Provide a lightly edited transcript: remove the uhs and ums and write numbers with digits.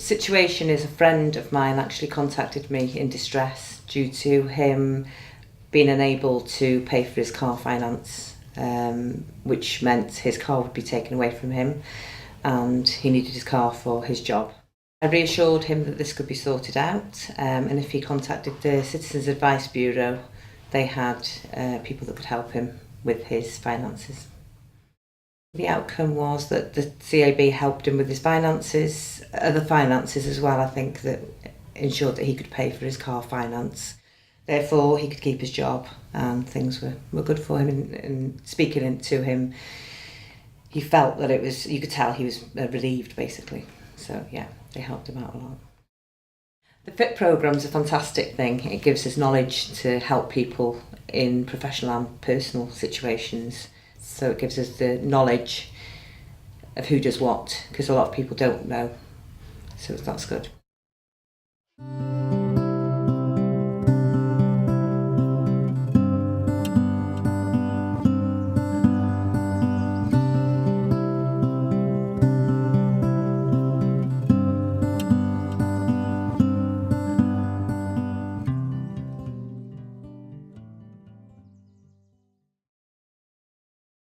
situation is a friend of mine actually contacted me in distress due to him being unable to pay for his car finance, which meant his car would be taken away from him and he needed his car for his job. I reassured him that this could be sorted out, and if he contacted the Citizens Advice Bureau, they had people that could help him with his finances. The outcome was that the CAB helped him with his finances, other finances as well, I think, that ensured that he could pay for his car finance. Therefore, he could keep his job and things were good for him. And speaking to him, he felt that it was, you could tell he was relieved basically. So yeah, they helped him out a lot. The FIT programme's a fantastic thing. It gives us knowledge to help people in professional and personal situations. So it gives us the knowledge of who does what, because a lot of people don't know. So that's good.